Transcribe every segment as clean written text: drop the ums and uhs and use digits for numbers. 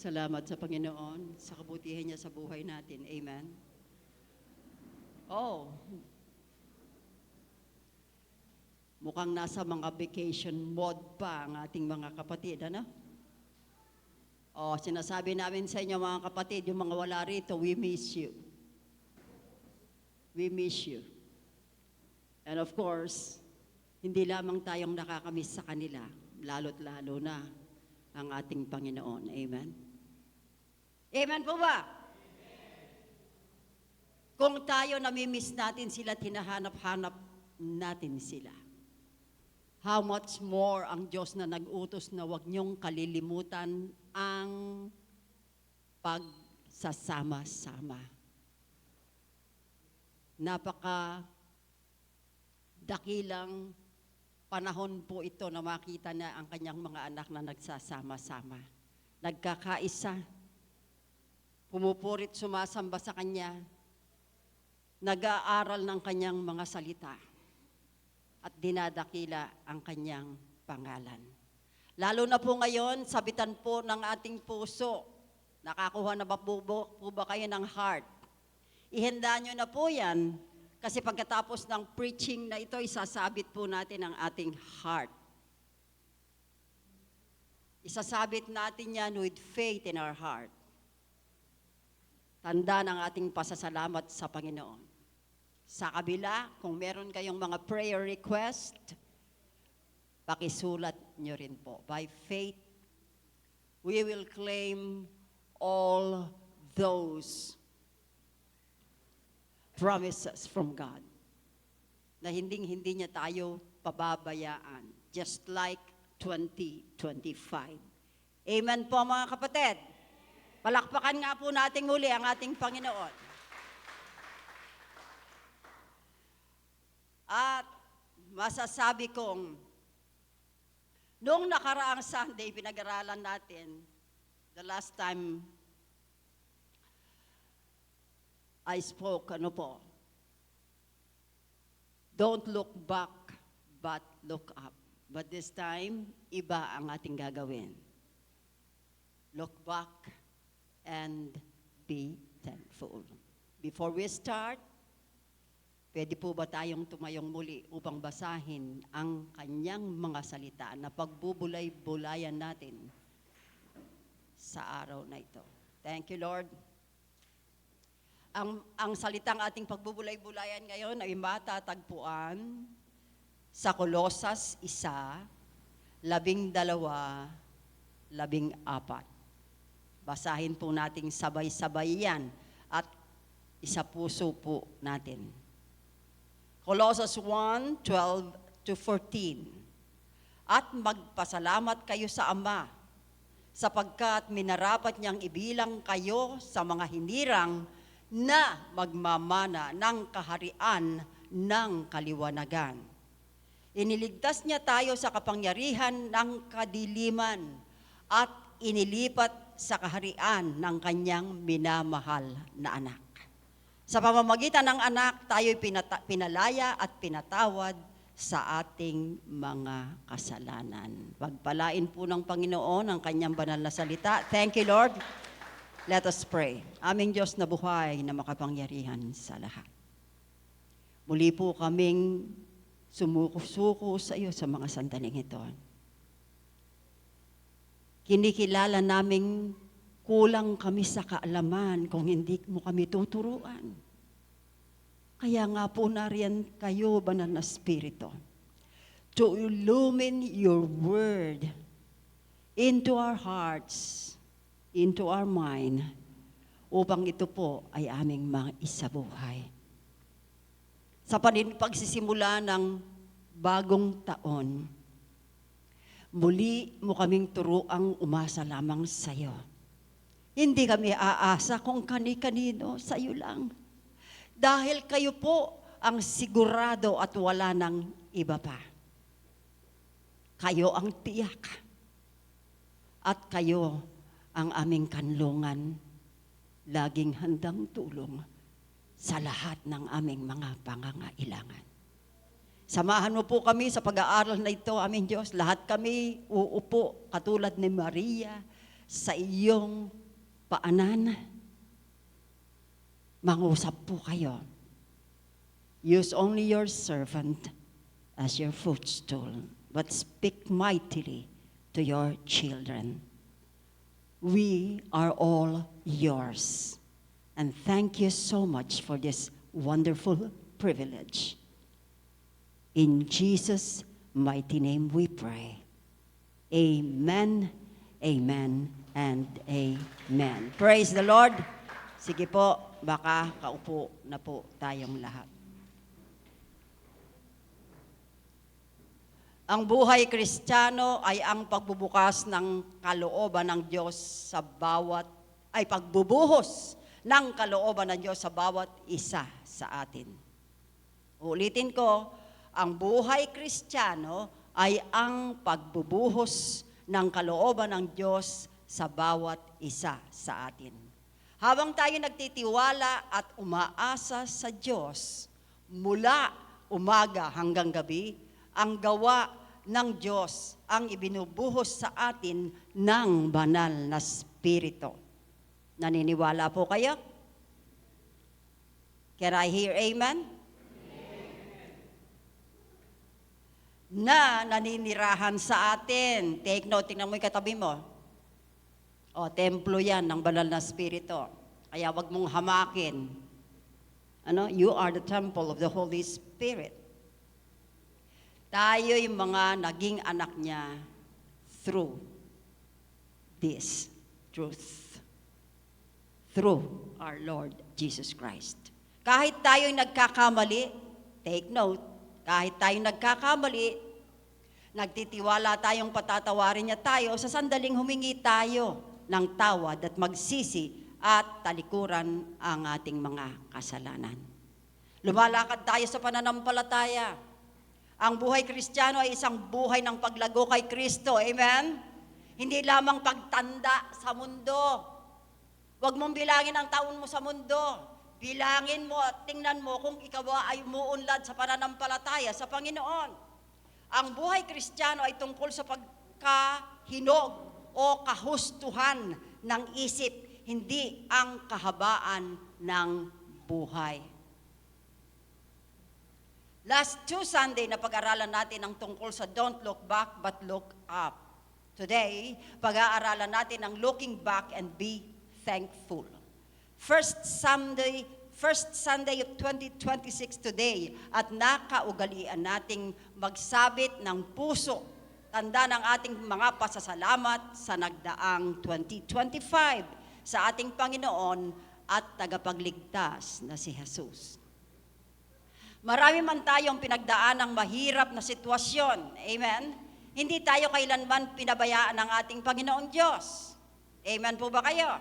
Salamat sa Panginoon, sa kabutihan niya sa buhay natin. Amen. Oh, mukhang nasa mga vacation mode pa ang ating mga kapatid, ano? Oh, sinasabi namin sa inyo mga kapatid, yung mga wala rito, we miss you. We miss you. And of course, hindi lamang tayong nakakamiss sa kanila, lalo't lalo na ang ating Panginoon. Amen. Amen po ba? Kung tayo namimiss natin sila, tinahanap-hanap natin sila. How much more ang Diyos na nag-utos na huwag niyong kalilimutan ang pagsasama-sama. Dakilang panahon po ito na makita na ang kanyang mga anak na nagsasama-sama. Nagkakaisa, pumupurit sumasamba sa kanya, nag-aaral ng kanyang mga salita, at dinadakila ang kanyang pangalan. Lalo na po ngayon, sabitan po ng ating puso. Nakakuha na ba po ba kayo ng heart? Ihanda nyo na po yan, kasi pagkatapos ng preaching na ito, isasabit po natin ang ating heart. Isasabit natin yan with faith in our heart. Tanda ng ating pasasalamat sa Panginoon. Sa kabila, kung meron kayong mga prayer request, pakisulat nyo rin po. By faith, we will claim all those promises from God na hindi niya tayo pababayaan, just like 2025. Amen po mga kapatid. Palakpakan nga po natin muli ang ating Panginoon. At masasabi kong, noong nakaraang Sunday, pinag-aralan natin, the last time I spoke, don't look back, but look up. But this time, iba ang ating gagawin. Look back and be thankful. Before we start, pwede po ba tayong tumayong muli upang basahin ang kanyang mga salita na pagbubulay-bulayan natin sa araw na ito. Thank you, Lord. Ang salitang ating pagbubulay-bulayan ngayon ay matatagpuan sa Kolosas 1:12-14. Basahin po nating sabay-sabay yan at isapuso po natin. Colossus 1:12-14. At magpasalamat kayo sa Ama, sapagkat minarapat niyang ibilang kayo sa mga hinirang na magmamana ng kaharian ng kaliwanagan. Iniligtas niya tayo sa kapangyarihan ng kadiliman at inilipat sa kaharian ng kanyang minamahal na anak. Sa pamamagitan ng anak, tayo'y pinalaya at pinatawad sa ating mga kasalanan. Pagpalain po ng Panginoon ang kanyang banal na salita. Thank you, Lord. Let us pray. Aming Diyos na buhay na makapangyarihan sa lahat. Muli po kaming sumuko-suko sa iyo sa mga sandaling ito. Kinikilala naming kulang kami sa kaalaman kung hindi mo kami tuturuan. Kaya nga po nariyan kayo, Banal na Espiritu, to illumine your word into our hearts, into our mind, upang ito po ay aming maisabuhay. Sa pagsisimula ng bagong taon, muli mo kaming turuang umasa lamang sa iyo. Hindi kami aasa kung kani-kanino, sa iyo lang. Dahil kayo po ang sigurado at wala ng iba pa. Kayo ang tiyak. At kayo ang aming kanlungan, laging handang tulong sa lahat ng aming mga pangangailangan. Samahan mo po kami sa pag-aaral na ito, aming Diyos. Lahat kami uupo, katulad ni Maria, sa iyong paanan. Mangusap po kayo. Use only your servant as your footstool, but speak mightily to your children. We are all yours. And thank you so much for this wonderful privilege. In Jesus' mighty name we pray. Amen, amen, and amen. Praise the Lord. Sige po, baka kaupo na po tayong lahat. Ang buhay Kristiyano ay ang pagbubukas ng kalooban ng Diyos sa pagbubuhos ng kalooban ng Diyos sa bawat isa sa atin. Ulitin ko, ang buhay Kristiyano ay ang pagbubuhos ng kalooban ng Diyos sa bawat isa sa atin. Habang tayo nagtitiwala at umaasa sa Diyos, mula umaga hanggang gabi, ang gawa ng Diyos ang ibinubuhos sa atin ng banal na Espiritu. Naniniwala po kayo? Can I hear amen? Na naninirahan sa atin. Take note, tingnan mo yung katabi mo. Templo yan ng banal na Espiritu. Kaya wag mong hamakin. You are the temple of the Holy Spirit. Tayo'y mga naging anak niya through this truth. Through our Lord Jesus Christ. Kahit tayo'y nagkakamali, take note, kahit tayo'y nagkakamali, nagtitiwala tayong patatawarin niya tayo, sa sandaling humingi tayo ng tawad at magsisi at talikuran ang ating mga kasalanan. Lumalakad tayo sa pananampalataya. Ang buhay Kristiyano ay isang buhay ng paglago kay Kristo. Amen? Hindi lamang pagtanda sa mundo. Huwag mong bilangin ang taon mo sa mundo. Bilangin mo at tingnan mo kung ikaw ay umuunlad sa pananampalataya sa Panginoon. Ang buhay Kristiyano ay tungkol sa pagkahinog o kahustuhan ng isip, hindi ang kahabaan ng buhay. Last 2 Sunday na pag-aralan natin ang tungkol sa don't look back but look up. Today, pag-aaralan natin ang looking back and be thankful. First Sunday of 2026 today at nakaugalian nating magsabit ng puso, tanda ng ating mga pasasalamat sa nagdaang 2025 sa ating Panginoon at tagapagligtas na si Jesus. Marami man tayong pinagdaan ng mahirap na sitwasyon. Amen? Hindi tayo kailanman pinabayaan ng ating Panginoong Diyos. Amen po ba kayo?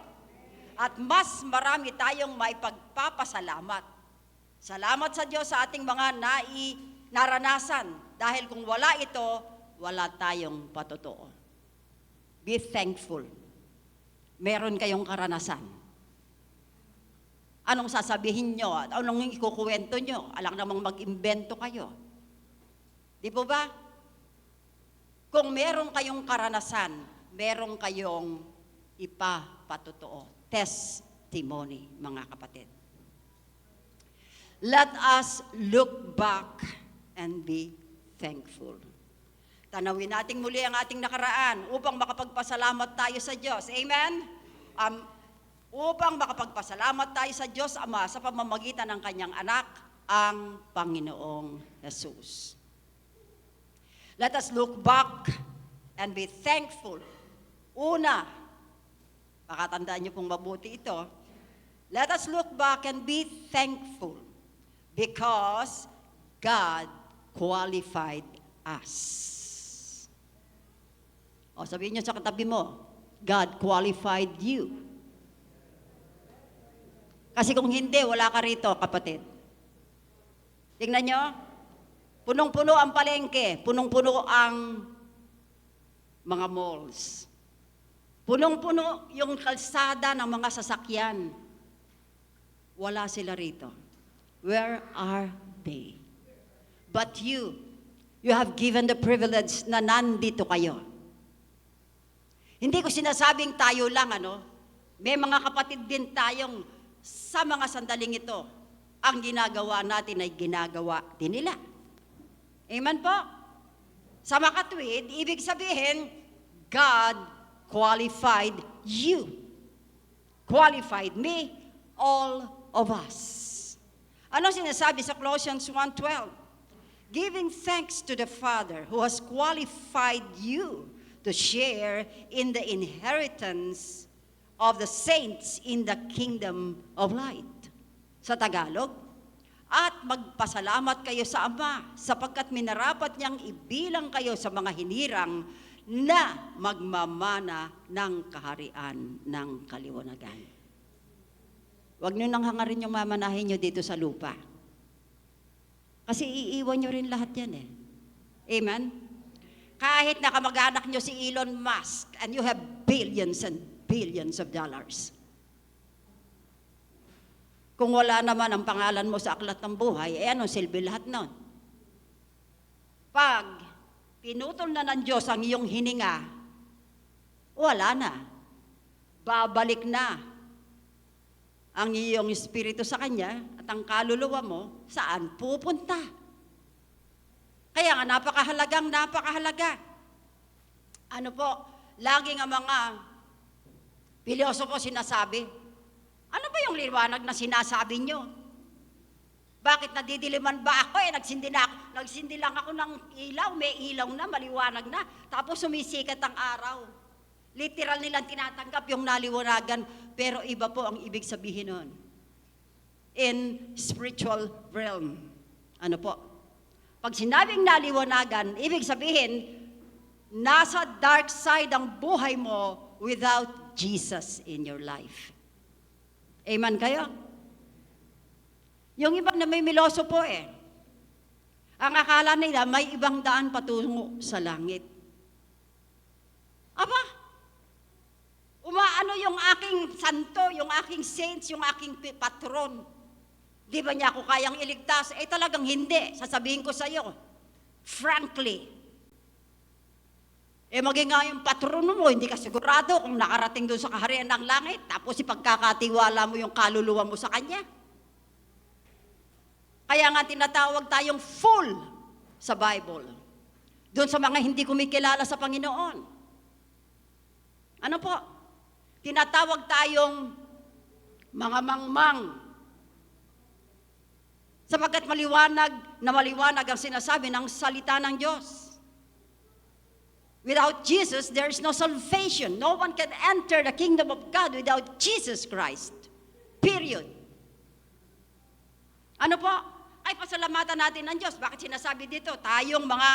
At mas marami tayong maipagpapasalamat. Salamat sa Diyos sa ating mga naranasan. Dahil kung wala ito, wala tayong patotoo. Be thankful. Meron kayong karanasan. Anong sasabihin nyo? Anong ikukuwento nyo? Alang namang mag-imbento kayo. Di po ba? Kung meron kayong karanasan, meron kayong ipapatotoo. Testimony, mga kapatid. Let us look back and be thankful. Tanawin natin muli ang ating nakaraan upang makapagpasalamat tayo sa Diyos. Amen? Upang makapagpasalamat tayo sa Diyos Ama sa pamamagitan ng Kanyang anak, ang Panginoong Jesus. Let us look back and be thankful. Una, pakatandaan niyo pong mabuti ito, let us look back and be thankful because God qualified us. Sabihin niyo sa katabi mo, God qualified you. Kasi kung hindi, wala ka rito, kapatid. Tingnan nyo, punong-puno ang palengke, punong-puno ang mga malls. Punong-puno yung kalsada ng mga sasakyan. Wala sila rito. Where are they? But you have given the privilege na nandito kayo. Hindi ko sinasabing tayo lang, may mga kapatid din tayong sa mga sandaling ito, ang ginagawa natin ay ginagawa din nila. Amen po? Sa makatwid, ibig sabihin, God qualified you. Qualified me, all of us. Ano sinasabi sa Colossians 1:12? Giving thanks to the Father who has qualified you to share in the inheritance of the saints in the kingdom of light. Sa Tagalog, at magpasalamat kayo sa Ama sapagkat minarapat niyang ibilang kayo sa mga hinirang na magmamana ng kaharian ng kaliwanagan. Huwag niyo nang hangarin yung mamanahin niyo dito sa lupa. Kasi iiwan niyo rin lahat yan Amen? Kahit na kamag-anak niyo si Elon Musk and you have billions and billions of dollars. Kung wala naman ang pangalan mo sa aklat ng buhay, anong silbi lahat nun? Pag pinutol na ng Diyos ang iyong hininga, wala na. Babalik na ang iyong espiritu sa Kanya at ang kaluluwa mo saan pupunta. Kaya nga napakahalaga. Ano po, laging ang mga pilosopo sinasabi, ano ba yung liwanag na sinasabi nyo? Bakit nadidiliman ba ako Nagsindi lang ako ng ilaw, may ilaw na, maliwanag na. Tapos sumisikat ang araw. Literal nilang tinatanggap yung naliwanagan, pero iba po ang ibig sabihin nun. In spiritual realm. Ano po? Pag sinabing naliwanagan, ibig sabihin, nasa dark side ang buhay mo without Jesus in your life. Amen kayo? Yung iba na may miloso po ang akala nila may ibang daan patungo sa langit. Aba, umaano yung aking santo, yung aking saints, yung aking patron. Di ba niya ako kayang iligtas? Talagang hindi. Sasabihin ko sa iyo, frankly. Maging nga yung patron mo, hindi ka sigurado kung nakarating doon sa kaharian ng langit, tapos ipagkakatiwala mo yung kaluluwa mo sa Kanya. Kaya nga tinatawag tayong fool sa Bible. Doon sa mga hindi kumikilala sa Panginoon. Ano po? Tinatawag tayong mga mangmang. Sapagkat maliwanag ang sinasabi ng salita ng Diyos. Without Jesus, there is no salvation. No one can enter the kingdom of God without Jesus Christ. Period. Ano po? Ay, pasalamatan natin ng Diyos. Bakit sinasabi dito? Tayong mga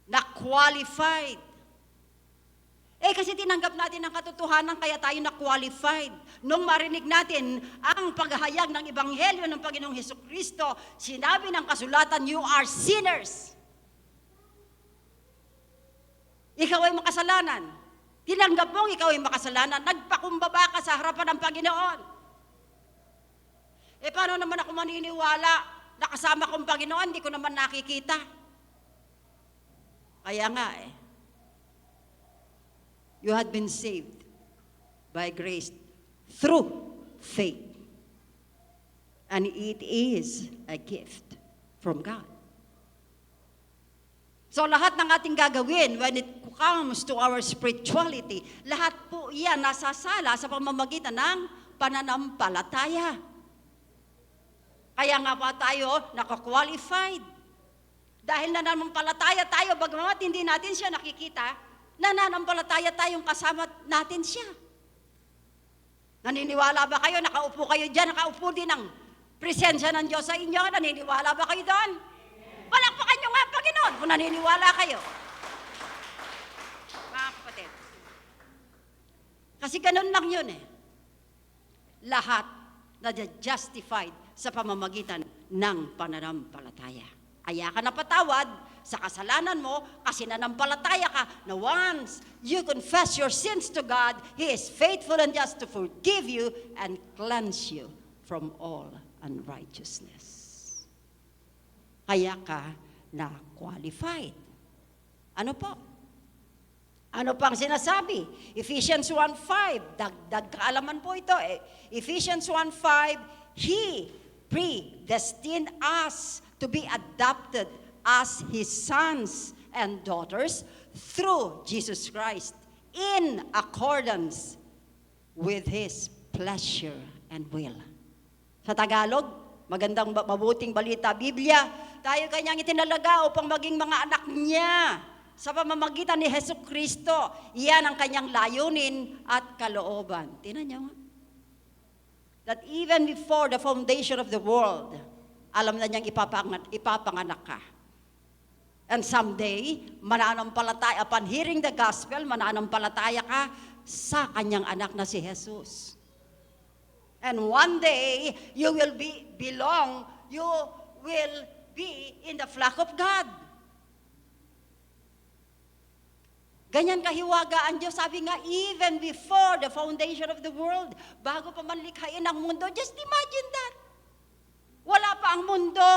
na-qualified. Kasi tinanggap natin ang katotohanan, kaya tayo na-qualified. Nung marinig natin ang paghahayag ng Ebanghelyo ng Panginoong Hesukristo, sinabi ng kasulatan, you are sinners. Ikaw ay makasalanan. Tinanggap mong ikaw ay makasalanan. Nagpakumbaba ka sa harapan ng Panginoon. Paano naman ako maniniwala na kasama kong Panginoon, hindi ko naman nakikita. Kaya nga you had been saved by grace through faith. And it is a gift from God. So lahat ng ating gagawin when it comes to our spirituality, lahat po iyan nasasala sa pamamagitan ng pananampalataya. Kaya nga pa tayo nakakwalified. Dahil nananampalataya tayo, bagamat hindi natin siya nakikita, nananampalataya tayong kasama natin siya. Naniniwala ba kayo? Nakaupo kayo dyan, nakaupo din ang presensya ng Diyos sa inyo. Naniniwala ba kayo doon? Palakpakan nyo nga, Panginoon, kung naniniwala kayo. Mga kapatid. Kasi ganun lang yun Lahat na-justified sa pamamagitan ng pananampalataya. Kaya ka napatawad sa kasalanan mo kasi nanampalataya ka na once you confess your sins to God, He is faithful and just to forgive you and cleanse you from all unrighteousness. Kaya ka na-qualified. Ano po? Ano pang sinasabi? Ephesians 1:5, dagdag kaalaman po ito. Ephesians 1:5, He predestined us to be adopted as His sons and daughters through Jesus Christ in accordance with His pleasure and will. Sa Tagalog, magandang mabuting balita, Biblia, tayo kanyang itinalaga upang maging mga anak niya. Sa pamamagitan ni Hesus Kristo, iyan ang kanyang layunin at kalooban. Tingnan niyo nga. That even before the foundation of the world, alam na niyang ipapanganak ka. And someday, mananampalataya, upon hearing the gospel, mananampalataya ka sa kanyang anak na si Jesus. And one day, you will be in the flock of God. Ganyan kahiwaga ang Diyos. Sabi nga, even before the foundation of the world, bago pa man likhain ang mundo, just imagine that. Wala pa ang mundo.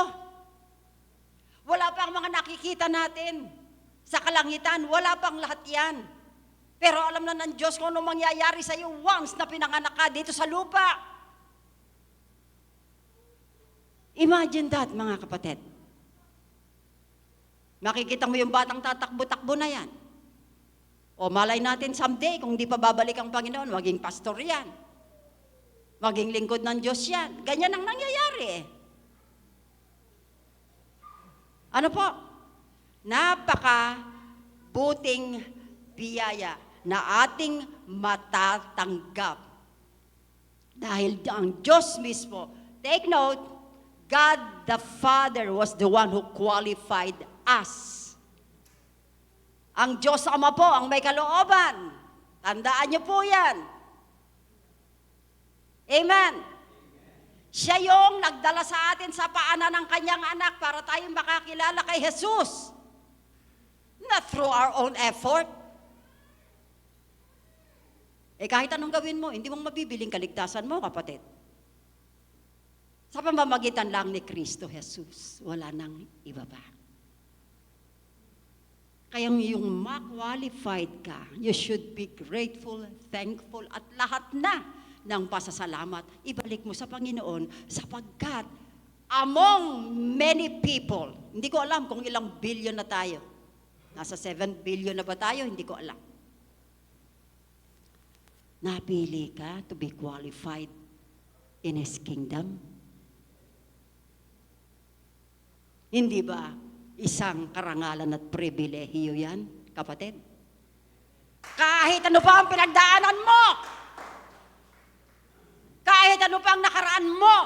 Wala pa ang mga nakikita natin sa kalangitan. Wala pa ang lahat yan. Pero alam na ng Diyos kung anong mangyayari sa iyo once na pinanganak ka dito sa lupa. Imagine that, mga kapatid. Makikita mo yung batang tatakbo-takbo na yan. O malay natin someday, kung di pa babalik ang Panginoon, maging pastor yan. Maging lingkod ng Diyos yan. Ganyan ang nangyayari. Ano po? Napaka-buting biyaya na ating matatanggap. Dahil ang Diyos mismo, take note, God the Father was the one who qualified us. Ang Diyos Ama po ang may kalooban. Tandaan niyo po yan. Amen. Siya yung nagdala sa atin sa paanan ng kanyang anak para tayong makakilala kay Jesus. Not through our own effort. Kahit anong gawin mo, hindi mong mabibiling kaligtasan mo, kapatid. Sa pamamagitan lang ni Kristo Jesus, wala nang iba pa. Kaya yung ma-qualified ka, you should be grateful, thankful, at lahat na ng pasasalamat, ibalik mo sa Panginoon sapagkat among many people, hindi ko alam kung ilang billion na tayo. Nasa 7 billion na ba tayo? Hindi ko alam. Napili ka to be qualified in His kingdom? Hindi ba isang karangalan at pribilehiyo yan, kapatid? Kahit ano pa ang pinagdaanan mo, kahit ano pa ang nakaraan mo,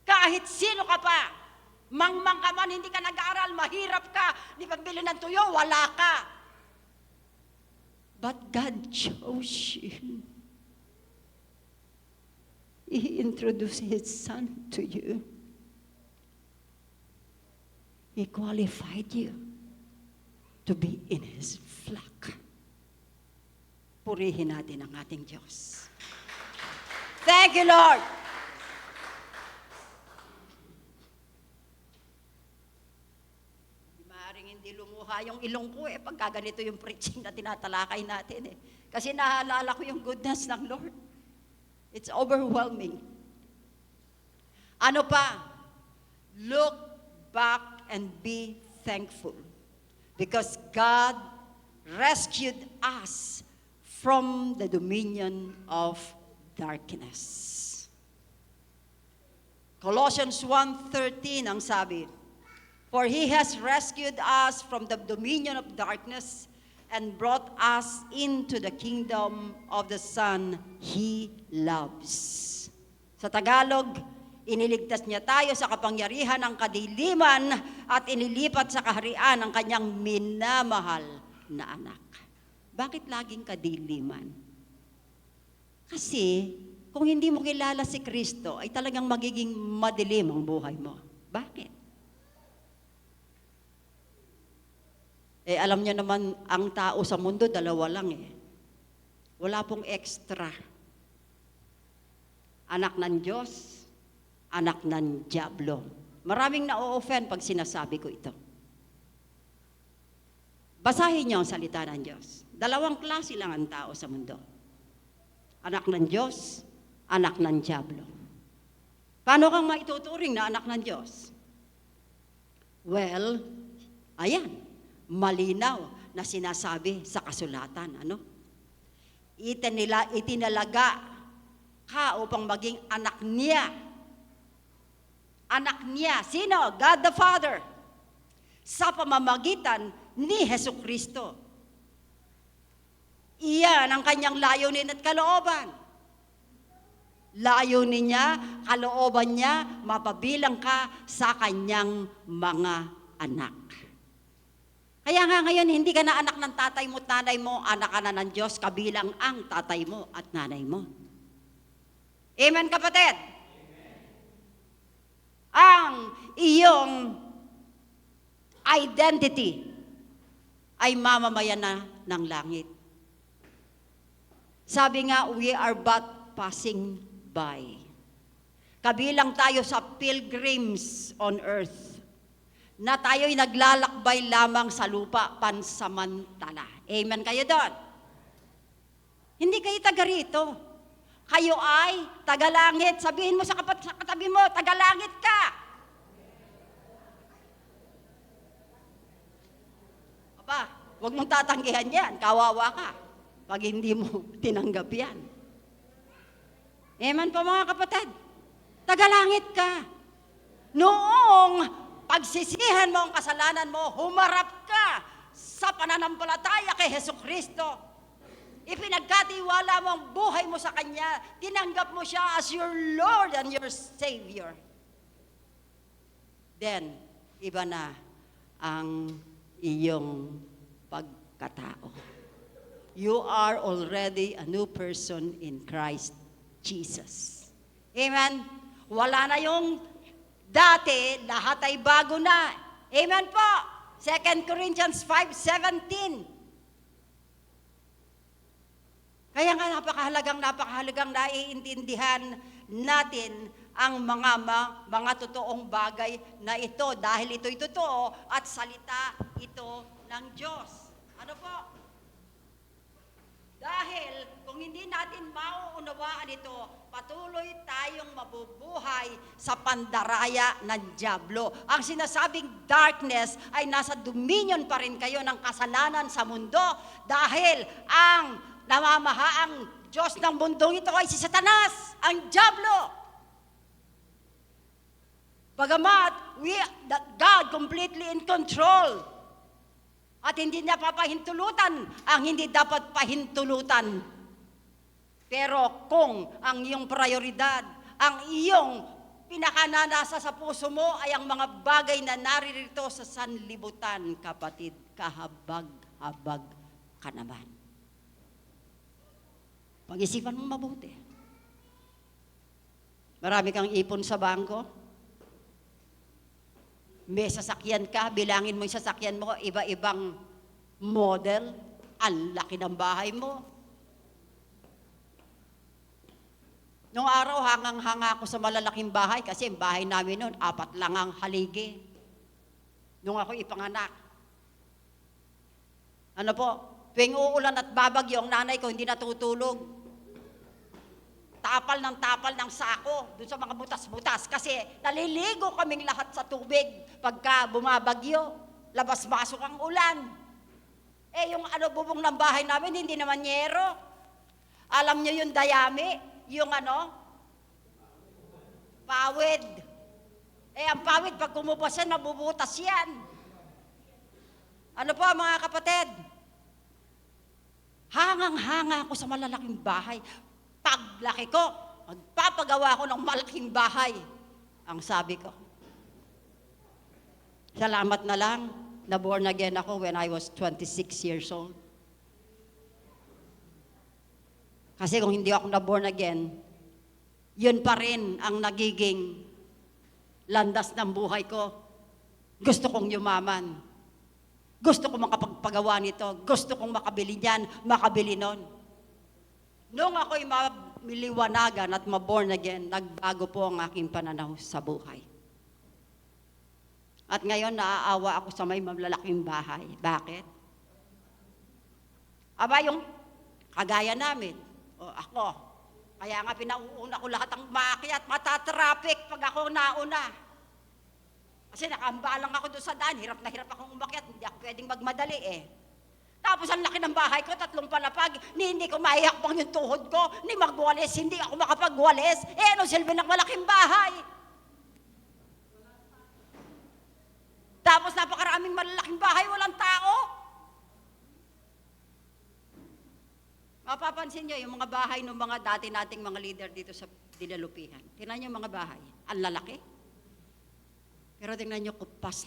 kahit sino ka pa, mangmang ka man, hindi ka nag-aaral, mahirap ka, di pambili ng tuyo, wala ka. But God chose you. He introduced His Son to you. He qualified you to be in His flock. Purihin natin ang ating Diyos. Thank you, Lord. Maaaring hindi lumuha yung ilong ko pagka ganito yung preaching na tinatalakay natin Kasi naalala ko yung goodness ng Lord. It's overwhelming. Ano pa? Look back and be thankful because God rescued us from the dominion of darkness. Colossians 1:13 ang sabi, for He has rescued us from the dominion of darkness and brought us into the kingdom of the Son He loves. Sa Tagalog, iniligtas niya tayo sa kapangyarihan ng kadiliman at inilipat sa kaharian ng kanyang minamahal na anak. Bakit laging kadiliman? Kasi kung hindi mo kilala si Kristo, ay talagang magiging madilim ang buhay mo. Bakit? Alam niyo naman, ang tao sa mundo, dalawa lang Wala pong extra. Anak ng Diyos, anak ng diablo. Maraming na-offend pag sinasabi ko ito. Basahin niyo ang salita ng Diyos. Dalawang klase lang ang tao sa mundo. Anak ng Diyos, anak ng Diablo. Paano kang maituturing na anak ng Diyos? Well, ayan, malinaw na sinasabi sa kasulatan. Itinalaga ka upang maging anak niya. Anak niya. Sino? God the Father. Sa pamamagitan ni Jesucristo. Iyan ang kanyang layunin at kalooban. Layunin niya, kalooban niya, mapabilang ka sa kanyang mga anak. Kaya nga ngayon, hindi ka na anak ng tatay mo at nanay mo, anak ka na ng Diyos, kabilang ang tatay mo at nanay mo. Amen, kapatid? Amen. Ang iyong identity ay mamamayan na ng langit. Sabi nga, we are but passing by. Kabilang tayo sa pilgrims on earth, na tayo'y naglalakbay lamang sa lupa pansamantala. Amen kayo doon? Hindi kayo taga rito. Kayo ay tagalangit. Sabihin mo sa katabi mo, tagalangit ka. Aba, huwag mong tatanggihan yan. Kawawa ka pag hindi mo tinanggap yan. Amen po mga kapatid. Tagalangit ka. Noong pagsisihan mo ang kasalanan mo, humarap ka sa pananampalataya kay Jesucristo. Ipinagkatiwala mo ang buhay mo sa Kanya. Tinanggap mo siya as your Lord and your Savior. Then, iba na ang iyong pagkatao. You are already a new person in Christ Jesus. Amen? Wala na yung dati, lahat ay bago na. Amen po? 2 Corinthians 5:17. Kaya nga napakahalagang naiintindihan natin ang mga totoong bagay na ito dahil ito'y totoo at salita ito ng Diyos. Ano po? Dahil kung hindi natin mauunawaan ito, patuloy tayong mabubuhay sa pandaraya ng dyablo. Ang sinasabing darkness ay nasa dominion pa rin kayo ng kasalanan sa mundo dahil ang namamahaang Diyos ng mundong ito ay si Satanas, ang dyablo. Bagamat God completely in control. At hindi niya papahintulutan ang hindi dapat pahintulutan. Pero kung ang iyong prioridad, ang iyong pinakananasa sa puso mo ay ang mga bagay na naririto sa sanlibutan, kapatid, kahabag-habag ka naman. Pag-isipan mo mabuti. Marami kang ipon sa bangko. May sasakyan ka, bilangin mo yung sasakyan mo, iba-ibang model, ang laki ng bahay mo. Noong araw, hangang-hanga ako sa malalaking bahay kasi yung bahay namin noon, 4 lang ang haligi. Noong ako ipanganak. Ano po, tuwing uulan at babagyo, ang nanay ko hindi natutulog. Tapal ng sako doon sa mga butas-butas kasi naliligo kaming lahat sa tubig pagka bumabagyo, labas-masok ang ulan. Yung bubong ng bahay namin, hindi naman yero. Alam nyo yung dayami, yung pawid. Ang pawid, pag kumupas yan, mabubutas yan. Ano po mga kapatid? Hangang-hanga ako sa malalaking bahay. Paglaki ko, magpapagawa ako ng malaking bahay. Ang sabi ko. Salamat na lang, na born again ako when I was 26 years old. Kasi kung hindi ako na born again, yun pa rin ang nagiging landas ng buhay ko. Gusto kong yumaman. Gusto kong makapagpagawa nito. Gusto kong makabili niyan, makabili nun. Noong ako'y miliwanagan at ma-born again, nagbago po ang aking pananaw sa buhay. At ngayon, naaawa ako sa may malalaking bahay. Bakit? Aba, yung kagaya namin, o ako, kaya nga pinauuna ko lahat ang maakyat, matatraffic pag ako nauna. Kasi nakaambalang ako doon sa daan, hirap na hirap akong umakyat, hindi ako pwedeng magmadali eh. Tapos ang laki ng bahay ko, 3 palapag, hindi ko maihakbang yung tuhod ko, ni magwalis, hindi ako makapagwalis. Eh, ano silbi ng malaking bahay? Tapos napakaraming malalaking bahay, walang tao. Mapapansin nyo, yung mga bahay ng mga dati nating mga leader dito sa Dinalupihan. Tingnan nyo yung mga bahay, ang lalaki. Pero tingnan nyo, kupas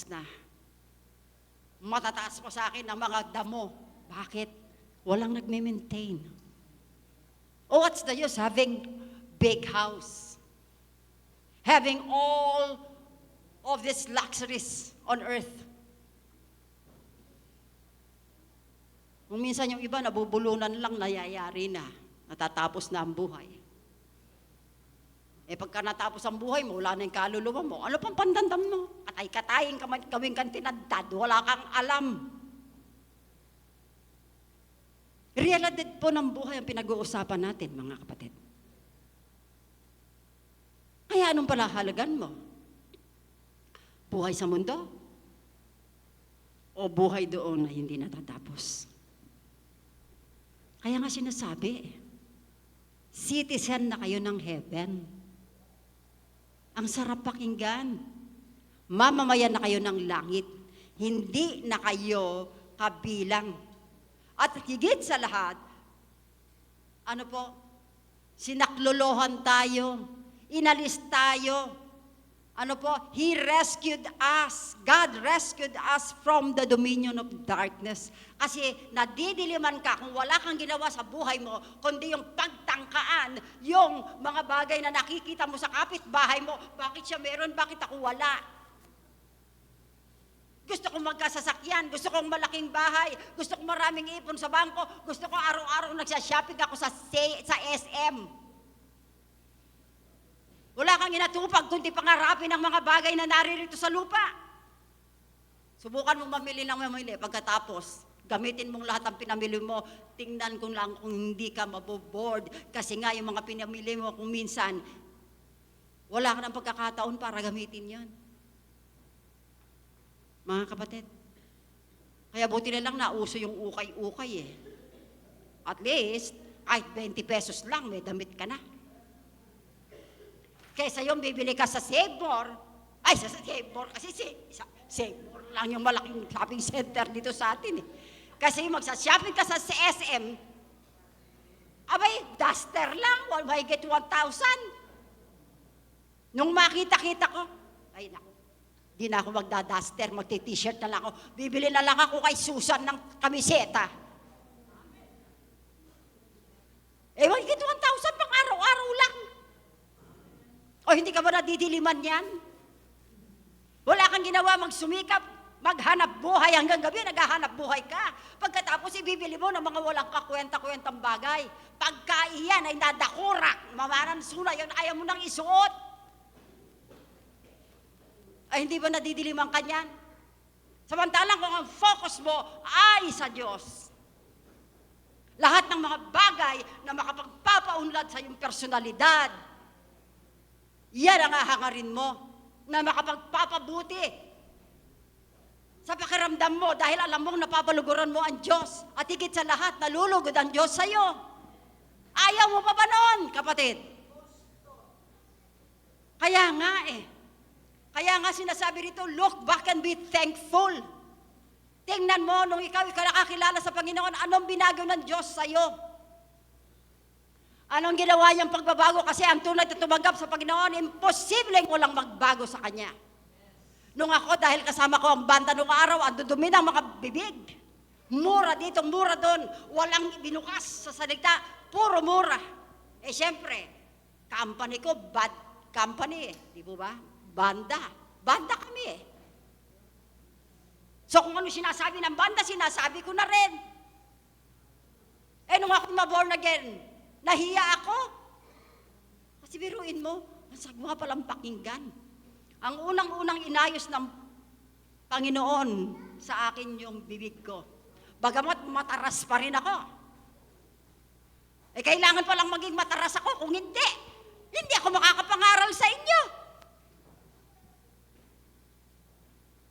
na. Matataas pa sa akin ang mga damo. Bakit? Walang nagme-maintain. Oh, what's the use having big house? Having all of these luxuries on earth. Kung minsan yung iba, nabubulunan lang, nayayari na. Natatapos na ang buhay. Eh pagka natapos ang buhay mo, wala na yung kaluluwa mo, ano pang pandandam mo? Katay-katayin ka man, gawin kang tinadad, wala kang alam. Realidad po ng buhay ang pinag-uusapan natin, mga kapatid. Kaya anong palahalagan mo? Buhay sa mundo? O buhay doon na hindi natatapos? Kaya nga sinasabi, citizen na kayo ng heaven. Ang sarap pakinggan. Mamamayan na kayo ng langit. Hindi na kayo kabilang. At higit sa lahat, ano po, sinaklolohan tayo, inalis tayo. Ano po, He rescued us. God rescued us from the dominion of darkness. Kasi nadidiliman ka kung wala kang ginawa sa buhay mo, kundi yung pagtangkaan, yung mga bagay na nakikita mo sa kapitbahay mo, bakit siya meron, bakit ako wala? Gusto kong magkasasakyan, gusto kong malaking bahay, gusto kong maraming ipon sa bangko, gusto ko araw-araw nagsha-shopping ako sa SM. Wala kang inatupag kundi pangarapin ang mga bagay na naririto sa lupa. Subukan mong mamili. Pagkatapos, gamitin mong lahat ng pinamili mo. Tingnan ko lang kung hindi ka maboboard. Kasi nga yung mga pinamili mo kung minsan, wala ka ng pagkakataon para gamitin yon. Mga kapatid, kaya buti na lang nauso yung ukay-ukay eh. At least, kahit 20 pesos lang, may damit ka na. Kaysa yung bibili ka sa Save-More, sa Save-More, kasi Save-More lang yung malaking shopping center dito sa atin eh. Kasi yung magsa-shopping ka sa SM, abay, duster lang, may get 1,000. Nung makita-kita ko, ay naku, di na ako magda-duster, magti-t-shirt na lang ako. Bibili na lang ako kay Susan ng kamiseta. May get 1,000 pang araw-araw lang. O hindi ka ba nadidiliman yan? Wala kang ginawa, magsumikap, maghanap buhay hanggang gabi, naghahanap buhay ka. Pagkatapos ibibili mo ng mga walang kakwenta-kwentang bagay. Pagka iyan ay nadakurak, mamanansuna yun, ayaw mo nang isuot. Ay hindi ba nadidiliman ka yan? Samantalang kung ang focus mo ay sa Diyos. Lahat ng mga bagay na makapagpapaunlad sa iyong personalidad, yan ang hahangarin mo na makapagpapabuti sa pakiramdam mo dahil alam mong napapaluguran mo ang Diyos at higit sa lahat, nalulugod ang Diyos sa iyo. Ayaw mo pa ba noon, kapatid? Kaya nga sinasabi rito, look back and be thankful. Tingnan mo, nung ikaw nakakilala sa Panginoon, anong binago ng Diyos sa iyo? Anong ginawa niyang pagbabago? Kasi ang tunay na tumanggap sa Panginoon, imposibleng walang magbago sa Kanya. Nung ako, dahil kasama ko ang banda nung araw, ang dudumi ng mga bibig. Mura dito, mura doon. Walang binukas sa salita, puro mura. Eh siyempre, company ko, bad company eh. Di po ba? Banda kami eh. So kung ano sinasabi ng banda, sinasabi ko na rin. Eh nung ako ma-born again, nahiya ako. Kasi biruin mo, ang sagwa palang pakinggan. Ang unang-unang inayos ng Panginoon sa akin yung bibig ko. Bagamat mataras pa rin ako. Kailangan palang maging mataras ako. Kung hindi ako makakapangaral sa inyo.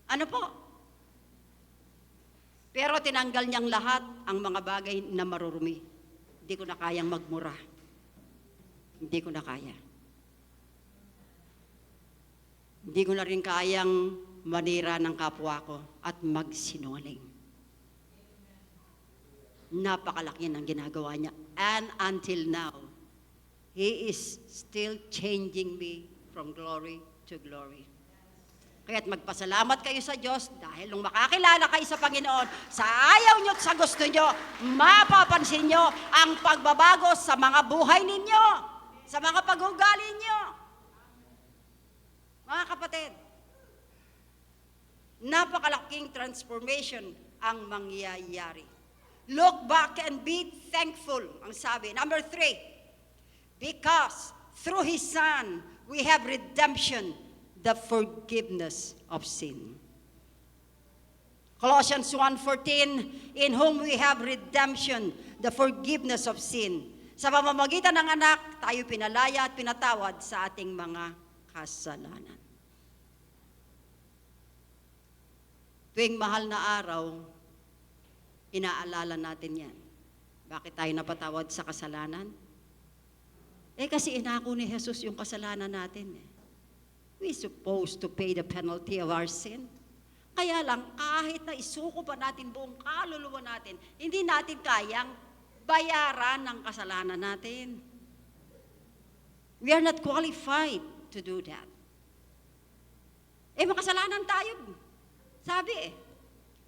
Ano po? Pero tinanggal niyang lahat ang mga bagay na marurumi. Hindi ko na kayang magmura. Hindi ko na kaya. Hindi ko na rin kayang manira ng kapwa ko at magsinungaling. Napakalaki ng ginagawa niya. And until now, He is still changing me from glory to glory. Kaya't magpasalamat kayo sa Diyos dahil nung makakilala kayo sa Panginoon, sa ayaw nyo at sa gusto nyo, mapapansin nyo ang pagbabago sa mga buhay ninyo, sa mga pag-ugali nyo. Mga kapatid, napakalaking transformation ang mangyayari. Look back and be thankful, ang sabi. Number 3, because through His Son, we have redemption, the forgiveness of sin. Colossians 1:14, in whom we have redemption, the forgiveness of sin. Sa pamamagitan ng anak, tayo pinalaya at pinatawad sa ating mga kasalanan. Tuwing mahal na araw, inaalala natin yan. Bakit tayo napatawad sa kasalanan? Kasi inako ni Jesus yung kasalanan natin. We're supposed to pay the penalty of our sin. Kaya lang, kahit na isuko pa natin buong kaluluwa natin, hindi natin kayang bayaran ng kasalanan natin. We are not qualified to do that. Makasalanan tayo. Sabi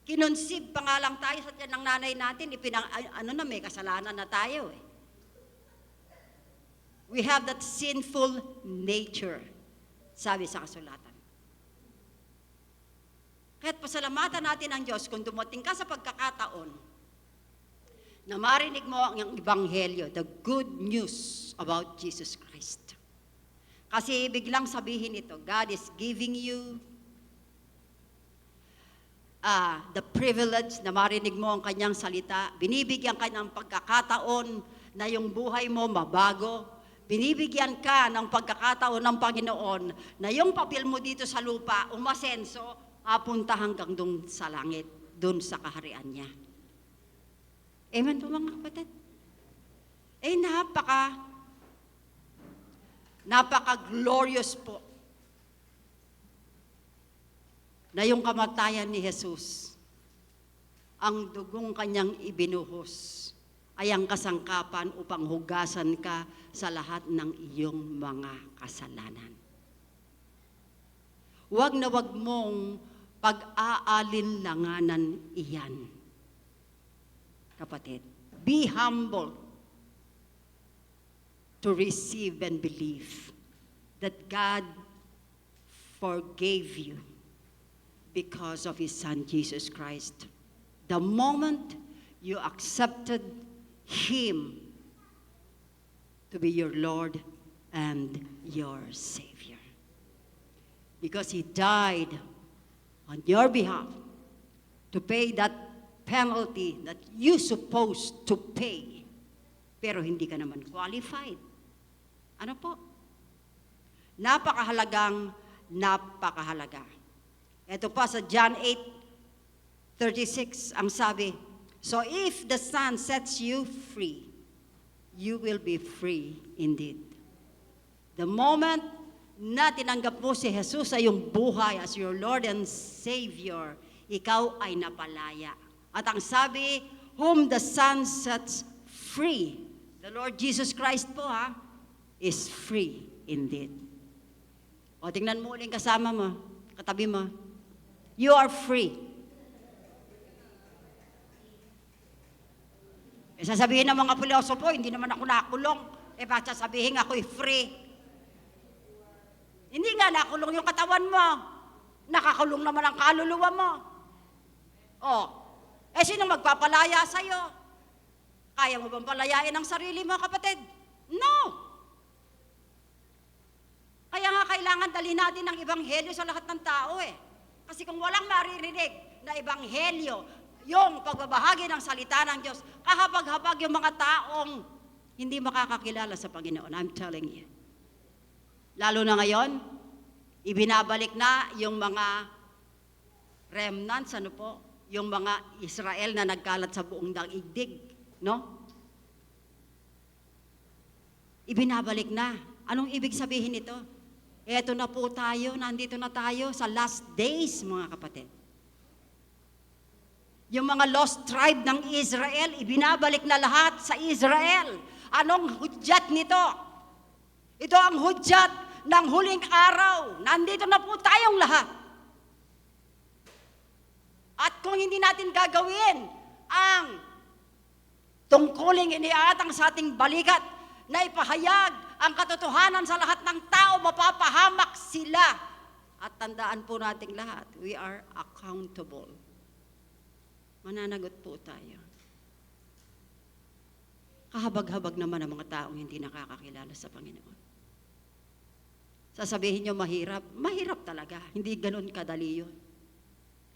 kinonsib pa nga lang tayo sa tiyan ng nanay natin, may kasalanan na tayo. We have that sinful nature, sabi sa kasulatan. Kaya't pasalamatan natin ang Diyos kung dumating ka sa pagkakataon na marinig mo ang Ebanghelyo, the good news about Jesus Christ. Kasi biglang sabihin ito, God is giving you the privilege na marinig mo ang kanyang salita. Binibigyan ka ng pagkakataon na yung buhay mo mabago. Binibigyan ka ng pagkakataon ng Panginoon na yung papel mo dito sa lupa, umasenso, apunta hanggang dun sa langit, dun sa kaharian niya. Amen po mga kapatid? Napaka-glorious po na yung kamatayan ni Jesus, ang dugong kanyang ibinuhos, ay ang kasangkapan upang hugasan ka sa lahat ng iyong mga kasalanan. Huwag na huwag mong pag-aalinlanganan iyan. Kapatid, be humble to receive and believe that God forgave you because of His Son, Jesus Christ. The moment you accepted Him to be your Lord and your Savior. Because He died on your behalf to pay that penalty that you supposed to pay. Pero hindi ka naman qualified. Ano po? Napakahalaga. Ito pa sa John 8:36, ang sabi, so if the Son sets you free, you will be free indeed. The moment na tinanggap mo si Jesus sa iyong buhay as your Lord and Savior, ikaw ay napalaya. At ang sabi, whom the Son sets free, the Lord Jesus Christ po is free indeed. O tingnan mo ulit kasama mo, katabi mo, you are free. Sasabihin ng mga pilosopo, hindi naman ako nakulong. Bakit sasabihin ako'y free? Hindi nga nakulong yung katawan mo. Nakakulong naman ang kaluluwa mo. Sino magpapalaya sa'yo? Kaya mo bang palayain ang sarili mo, kapatid? No! Kaya nga kailangan dalhin natin ang Ebanghelyo sa lahat ng tao Kasi kung walang maririnig na Ebanghelyo, yung pagbabahagi ng salita ng Diyos, kahabag-habag yung mga taong hindi makakakilala sa Panginoon. I'm telling you. Lalo na ngayon, ibinabalik na yung mga remnants, yung mga Israel na nagkalat sa buong daigdig, no? Ibinabalik na. Anong ibig sabihin nito? Eto na po tayo, nandito na tayo sa last days, mga kapatid. Yung mga lost tribe ng Israel, ibinabalik na lahat sa Israel. Anong hudyat nito? Ito ang hudyat ng huling araw. Nandito na po tayong lahat. At kung hindi natin gagawin ang tungkuling iniatang sa ating balikat na ipahayag ang katotohanan sa lahat ng tao, mapapahamak sila. At tandaan po nating lahat, we are accountable. Mananagot po tayo. Kahabag-habag naman ang mga taong hindi nakakakilala sa Panginoon. Sasabihin nyo mahirap. Mahirap talaga. Hindi ganun kadali yun.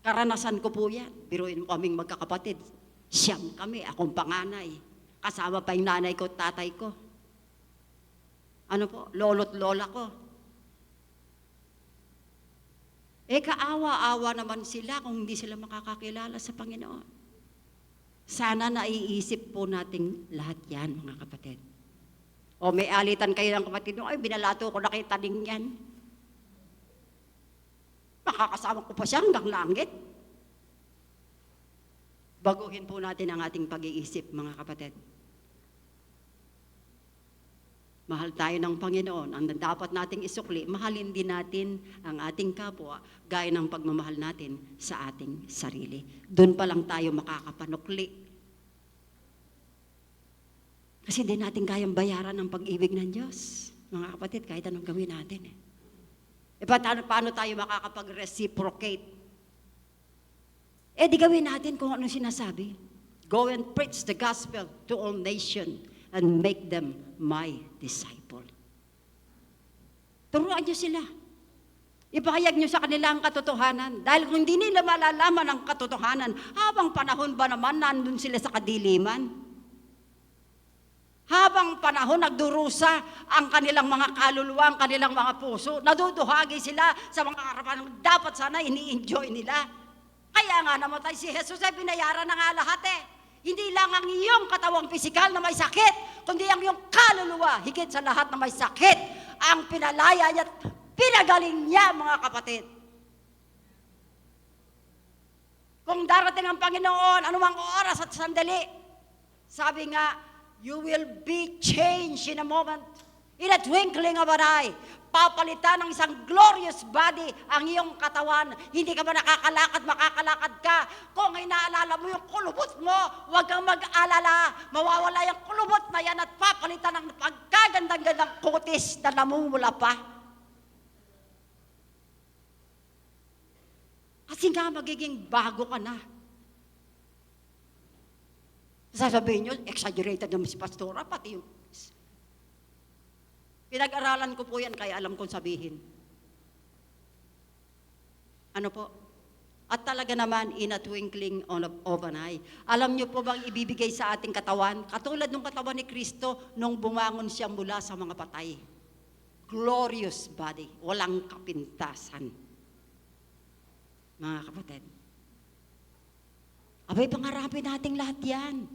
Karanasan ko po yan. Biruin mo kaming magkakapatid. Siyam kami, akong panganay. Kasama pa yung nanay ko at tatay ko. Ano po? Lolo't lola ko. Kaawa-awa naman sila kung hindi sila makakakilala sa Panginoon. Sana naiisip po nating lahat yan, mga kapatid. O may alitan kayo ng kapatid nyo, ay binalato ko na kayo taning yan. Makakasama ko pa siya hanggang langit. Baguhin po natin ang ating pag-iisip, mga kapatid. Mahal tayo ng Panginoon. Ang dapat nating isukli, mahalin din natin ang ating kapwa gaya ng pagmamahal natin sa ating sarili. Doon pa lang tayo makakapanukli. Kasi hindi natin kayang bayaran ang pag-ibig ng Diyos. Mga kapatid, kahit anong gawin natin. Paano tayo makakapag-reciprocate? Di gawin natin kung anong sinasabi. Go and preach the gospel to all nations and make them my disciple. Turuan niyo sila. Ipahayag niyo sa kanila ang katotohanan. Dahil kung hindi nila malalaman ang katotohanan, habang panahon ba naman nandun sila sa kadiliman? Habang panahon nagdurusa ang kanilang mga kaluluwa, ang kanilang mga puso, naduduhagi sila sa mga karapan dapat sana ini-enjoy nila. Kaya nga namatay si Jesus ay binayaran na nga lahat Hindi lang ang iyong katawang pisikal na may sakit, kundi ang iyong kaluluwa, higit sa lahat na may sakit, ang pinalaya niya at pinagaling niya, mga kapatid. Kung darating ang Panginoon, anumang oras at sandali, sabi nga, you will be changed in a moment, in a twinkling of an eye. Papalitan ng isang glorious body ang iyong katawan. Hindi ka ba nakakalakad, makakalakad ka. Kung inaalala mo yung kulubot mo, huwag kang mag-alala. Mawawala yung kulubot na yan at papalitan ng pagkagandang-gandang kutis na namumula pa. Kasi nga magiging bago ka na. Sasabihin nyo, exaggerated naman si Pastora, pati yung pinag-aralan ko po yan, kaya alam kong sabihin. Ano po? At talaga naman, in a twinkling of an eye. Alam niyo po bang ibibigay sa ating katawan? Katulad ng katawan ni Kristo nung bumangon siya mula sa mga patay. Glorious body. Walang kapintasan. Mga kapatid. Abay, pangarapin natin lahat yan.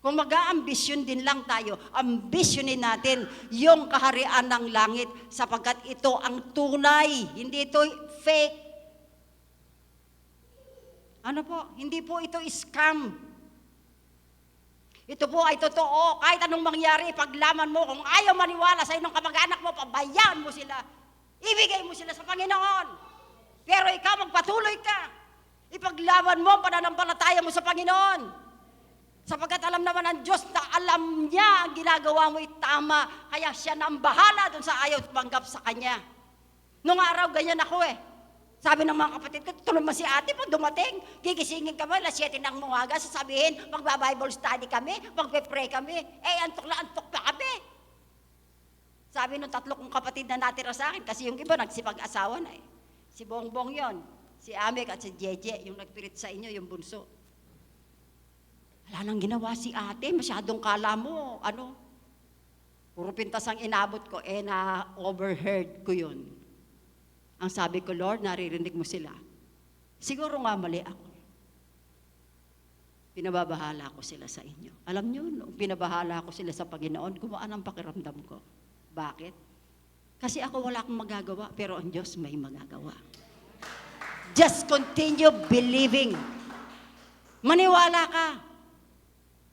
Kung mag-aambisyon din lang tayo, ambisyonin natin yung kaharian ng langit sapagkat ito ang tunay, hindi ito fake. Ano po? Hindi po ito scam. Ito po ay totoo. Kahit anong mangyari, paglaman mo, kung ayaw maniwala sa inong kamag-anak mo, pabayaan mo sila. Ibigay mo sila sa Panginoon. Pero ikaw magpatuloy ka. Ipaglaban mo ang pananampalataya mo sa Panginoon. Sapagkat alam naman ng Diyos na alam niya ang ginagawa mo ay tama, kaya siya na ang bahala dun sa ayaw tumanggap sa Kanya. Nung araw, ganyan ako Sabi ng mga kapatid ko, tulad mo si ate, pag dumating, gigisingin kami, alas 7 ng umaga, sasabihin, magba-Bible study kami, magpe-pray kami, antok na antok pa kami. Sabi ng 3 kong kapatid na natira sa akin, kasi yung iba nagsipag-asawa na Si Bongbong yon. si Amek at si Jeje, yung nagpirit sa inyo, yung bunso. Wala nang ginawa si ate, masyadong kala mo, puro pintas ang inabot ko, na-overheard ko yun. Ang sabi ko, Lord, naririnig mo sila. Siguro nga mali ako. Pinababahala ko sila sa inyo. Alam nyo, nung pinabahala ko sila sa Panginoon, gumaan ang pakiramdam ko. Bakit? Kasi ako wala akong magagawa, pero ang Diyos may magagawa. Just continue believing. Maniwala ka.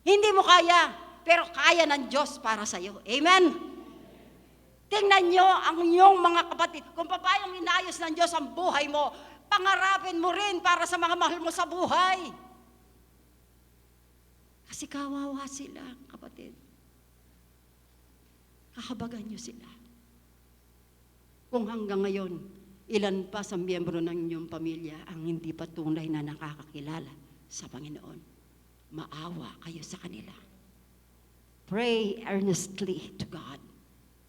Hindi mo kaya, pero kaya ng Diyos para sa iyo. Amen? Tingnan nyo ang inyong mga kapatid. Kung paano inayos ng Diyos ang buhay mo, pangarapin mo rin para sa mga mahal mo sa buhay. Kasi kawawa sila, kapatid. Kahabagan nyo sila. Kung hanggang ngayon, ilan pa sa miyembro ng inyong pamilya ang hindi pa tunay na nakakakilala sa Panginoon, maawa kayo sa kanila. Pray earnestly to God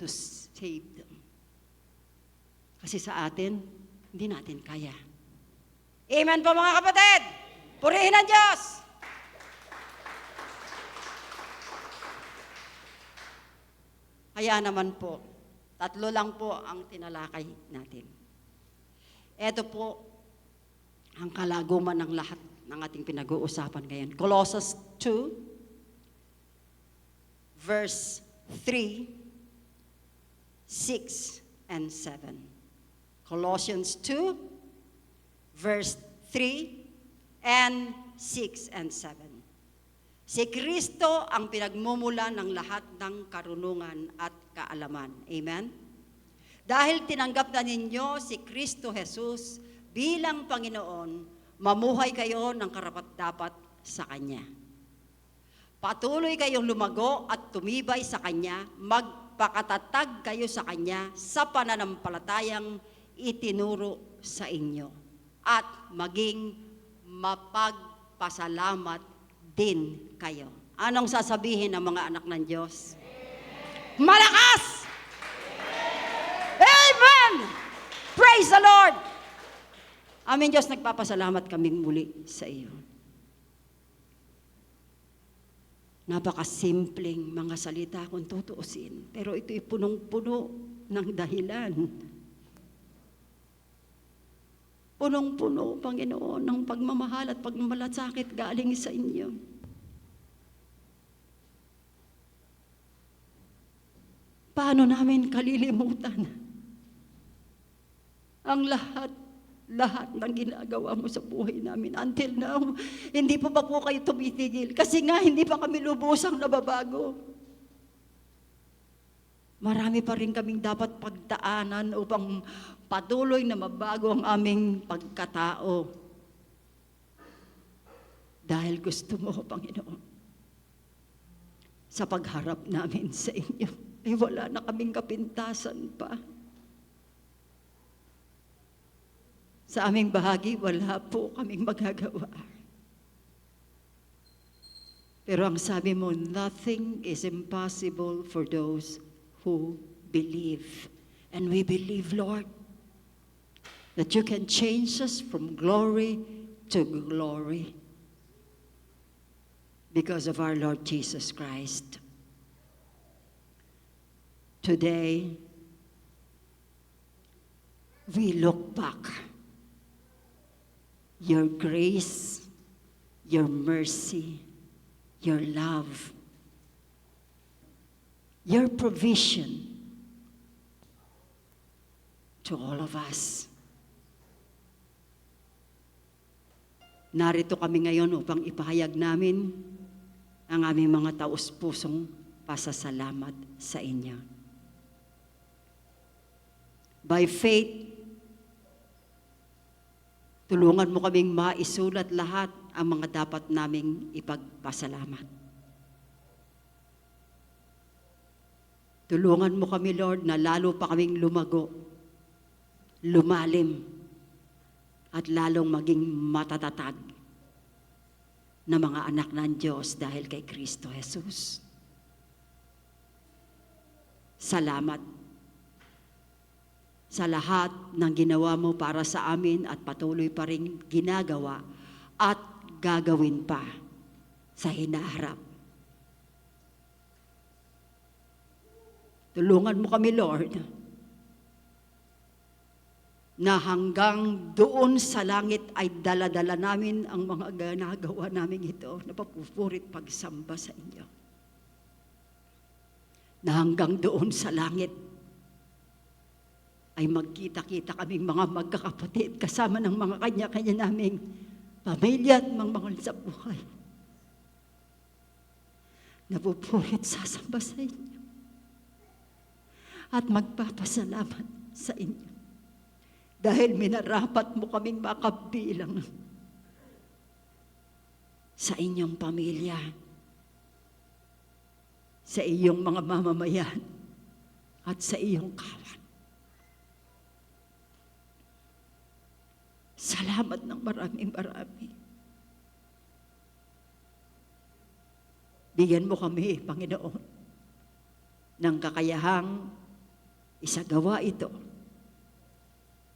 to save them. Kasi sa atin, hindi natin kaya. Amen po mga kapatid! Purihin ang Diyos! Kaya naman po, 3 lang po ang tinalakay natin. Ito po ang kalaguman ng lahat ng ating pinag-uusapan ngayon. Colossians 2, verse 3, 6, and 7. Colossians 2, verse 3, and 6, and 7. Si Kristo ang pinagmumula ng lahat ng karunungan at kaalaman. Amen? Dahil tinanggap na ninyo si Kristo Jesus bilang Panginoon, mamuhay kayo ng karapat-dapat sa Kanya. Patuloy kayong lumago at tumibay sa Kanya, magpakatatag kayo sa Kanya sa pananampalatayang itinuro sa inyo, at maging mapagpasalamat din kayo. Anong sasabihin ng mga anak ng Diyos? Malakas! Amen! Praise the Lord! Amin Diyos, nagpapasalamat kaming muli sa iyo. Napakasimpleng mga salita kung tutuusin, pero ito'y punong-puno ng dahilan. Punong-puno, Panginoon, ng pagmamahal at pagmamalasakit galing sa inyo. Paano namin kalilimutan ang lahat ng ginagawa mo sa buhay namin until now? Hindi pa ba po kayo tumitigil? Kasi nga, hindi pa kami lubusang nababago. Marami pa rin kaming dapat pagdaanan upang patuloy na mabago ang aming pagkatao. Dahil gusto mo, Panginoon, sa pagharap namin sa inyo, ay wala na kaming kapintasan pa. Sa aming bahagi, wala po kaming magagawa. Pero ang sabi mo, nothing is impossible for those who believe. And we believe, Lord, that you can change us from glory to glory because of our Lord Jesus Christ. Today, we look back. Your grace, your mercy, your love, your provision to all of us. Narito kami ngayon upang ipahayag namin ang aming mga taus-pusong pasasalamat sa inyo. By faith, tulungan mo kaming maisulat lahat ang mga dapat naming ipagpasalamat. Tulungan mo kami, Lord, na lalo pa kaming lumago, lumalim, at lalong maging matatatag na mga anak ng Diyos dahil kay Kristo Jesus. Salamat. sa lahat ng ginawa mo para sa amin at patuloy pa rin ginagawa at gagawin pa sa hinaharap. Tulungan mo kami, Lord, na hanggang doon sa langit ay dala-dala namin ang mga ginagawa namin ito na papupurit pagsamba sa inyo. Na hanggang doon sa langit ay magkita-kita kaming mga magkakapatid kasama ng mga kanya-kanya naming pamilya at mga sa buhay. Napupurit sasamba sa inyo at magpapasalamat sa inyo. Dahil minarapat mo kaming makabilang sa inyong pamilya, sa iyong mga mamamayan, at sa iyong kawan. Salamat ng maraming marami. Bigyan mo kami, Panginoon, ng kakayahang isagawa ito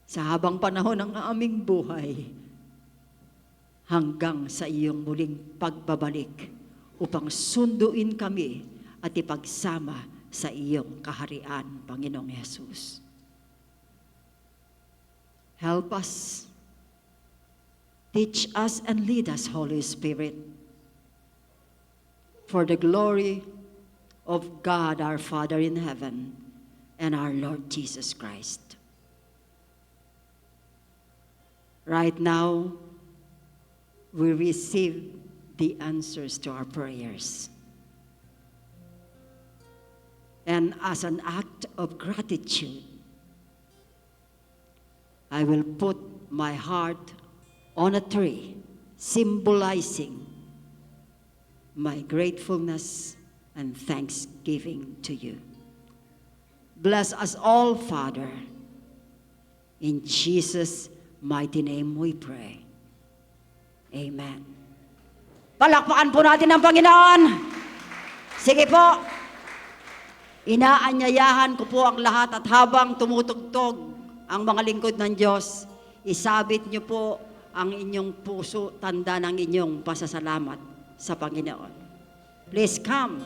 sa habang panahon ng aming buhay hanggang sa iyong muling pagbabalik upang sunduin kami at ipagsama sa iyong kaharian, Panginoong Yesus. Help us, teach us and lead us, Holy Spirit, for the glory of God our Father in heaven and our Lord Jesus Christ. Right now, we receive the answers to our prayers. And as an act of gratitude, I will put my heart on a tree, symbolizing my gratefulness and thanksgiving to you. Bless us all, Father. In Jesus' mighty name we pray. Amen. Palakpakan po natin ang Panginoon. Sige po. Inaanyayahan ko po ang lahat at habang tumutugtog ang mga lingkod ng Diyos, isabit niyo po ang inyong puso, tanda ng inyong pasasalamat sa Panginoon. Please come.